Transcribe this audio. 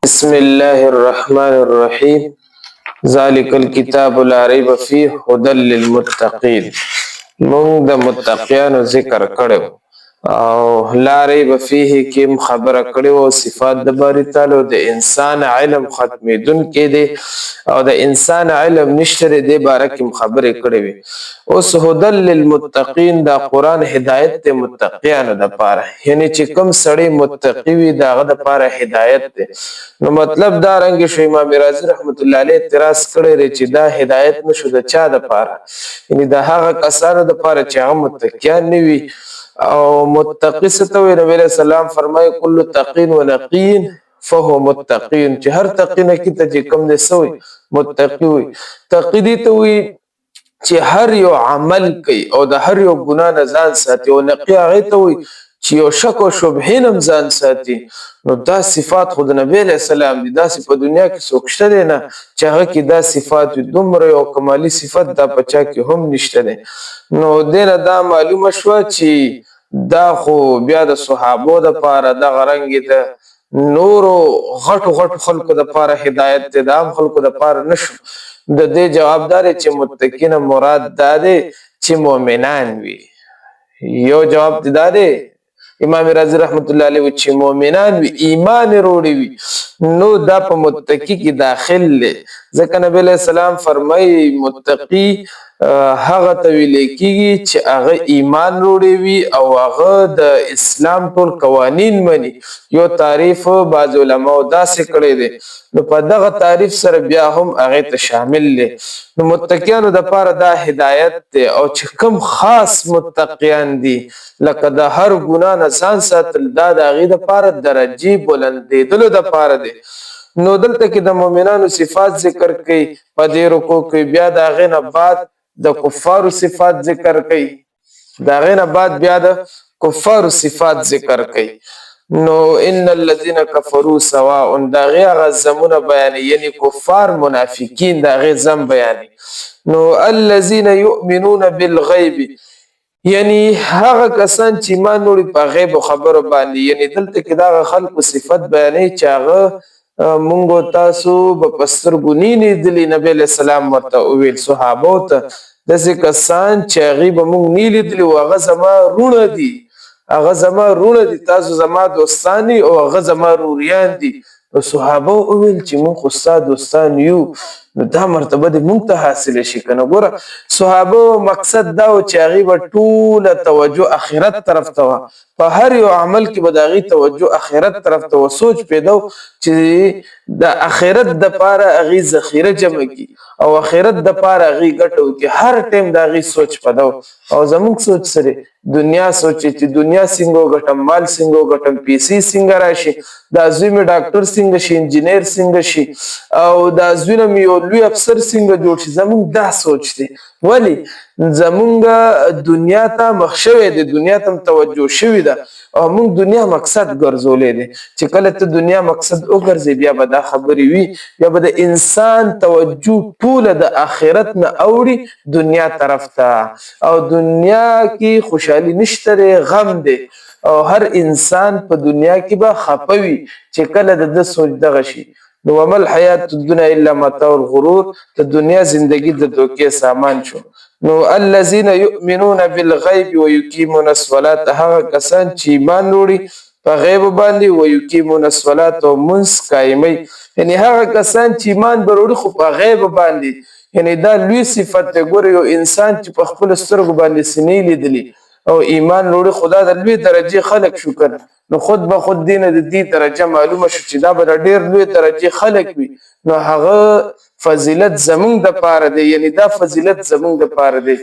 بسم الله الرحمن الرحيم. ذلك الكتاب لا ريب فيه هدى للمتقين. مونږ د متقیانو ذکر کړو او لا ریب فيه کې خبره کړو او صفات د باری تعالی د انسان علم ختمېدون کې دي او د انسان علم نشته د باره کې خبره کړې وي. اوس هدى للمتقين دا قران هدایت ته متقیانو د پاره، یعنی چې کوم سړی متقی وي داغه د پاره هدایت ده. نو مطلب دا رنګ شو امام رازی رحمت الله علیه اعتراض کړی چې دا هدایت نشو د چا د پاره، یعنی د هغه کسانو د پاره چې هغه متقیان نه وي. او متقی ستوي نبی علیہ السلام فرمایي کل تقین و نقین فهو متقین، چې هر تقی نه کی ته چې کوم دې سوی متقی وي. تقی دې ته وي چې هر یو عمل کوي او د هر یو ګناه نه ځان ساتي، او نقی هغه ته وي چې یو شک او شبهه نه ځان ساتي. نو دا صفات خود نبی علیہ السلام دي، دا په دنیا کې څوک شته نه چې هغه کې دا صفات دومره یو کمالی صفت دا پچا کې هم نشته نه. نو دینه دا معلومه شو چې دا خو بیا د صحابو د پاره د غرنګ د نورو غټو خلکو د پاره هدایت ته د عام خلکو د پاره نشو. د دې جوابدار چې متقین مراد دا دی چې مؤمنان وي. یو جواب دا دی امام رازی رحمت الله علیه چې مؤمنان وي، ایمان وروړي وي، نو دا په متقی کې داخل دی. ځکه نبی علیہ السلام فرمایي متقی هغه ته ویل کېږي چې هغه ایمان وروړي وي او هغه د اسلام ټول قوانین مني. یو تعریف بعض علماء داسې کړی دی، نو په دغه تعریف سره بیا هم هغه ته شامل دی. نو متقیانو د پاره دا هدایت دی، او چې کوم خاص متقیان دي لکه د هر ګناه نه ځان ساتل، دا د هغې د پاره درجې بلندېدلو د پاره دی. نو دلته کې د مؤمنانو صفات ذکر کوي په دې رکوع کې، بیا د هغې نه بعد د کفارو صفات ذکر کوي، د هغې نه بعد بیا د کفارو صفات ذکر کوي. نو ان الذين كفروا سواء دا غي غزمونه بیان، یعنی کفار منافقین دا غي زم بیان. نو الذين يؤمنون بالغیب، یعنی هغه کسان چې ایمان لري په غیب خبرو باندې، یعنی دلته کې دا خلق صفت بیانې چې هغه مونږ تاسو په پسترګو نه لیدلي. نبی علیہ السلام ورته ویل صحابه ته داسې کسان چې هغې به مونږ نه لیدلي او هغه زما رونه دي، هغه زما رونه دي، تاسو زما دوستان دي او هغه زما روریان دي. نو صحابه وویل چې مونږ خو ستا دوستان یو، نو دا مرتبه دې مونږ ته حاصله شي که نه. ګوره صحابه مقصد دا و چې هغې به ټوله توجه آخرت طرف ته وه، په هر یو عمل کې به د هغې توجه آخرت طرف ته و، سوچ پیدا و چې د آخرت دپاره هغې ذخیره جمع کړي او آخرت دپاره هغې ګټه وکړي. هر ټایم د هغې سوچ پیدا و. او زموږ سوچ سره دنیا سوچي چې دنیا څنګه وګټم، مال څنګه وګټم، پیسې څنګه راشي، دا زوی مې ډاکټر څنګه شي، انجینیر څنګه شي، او دا زوی نه مې یو لوی افسر څنګه جوړ شي. زموږ دا سوچ دی. ولی زمونږ دنیا ته مخ شوی دی، دنیا ته توجه شوی ده او موږ دنیا مقصد ګرځولی دی. چې کله ته دنیا مقصد وګرځې بیا به دا خبرې وي، بیا به د انسان توجه ټوله د آخرت نه اوړي دنیا طرف ته، او دنیا کې خوشحالي نشته دی، غم دی، او هر انسان په دنیا کې به خفه وي چې کله د ده سوچ دغه شي. نو وما الحیات الدنیا الا متاع الغرور، د دنیا زندگی د دوکې سامان شو. نو الذين يؤمنون بالغیب ويقيمون الصلاة، هغه کسان چې ایمان لري په غیب باندې، ويقيمون الصلاة او منځ قایموي، یعنی هغه کسان چې ایمان لري خو په غیب باندې، یعنی دا لوی صفت دی. ګوره یو انسان چې په خپلو سترګو باندې سینې لیدلي او ایمان لري، خدا د لوی درجې خلق شو کنه. نو خود به خود دینه د دې درجه معلومه شو چې دا به ډېر لوی درجې خلق وي. نو هغه فضیلت زمونږ د پاره دی، یعنی دا فضیلت زمونږ د پاره دی.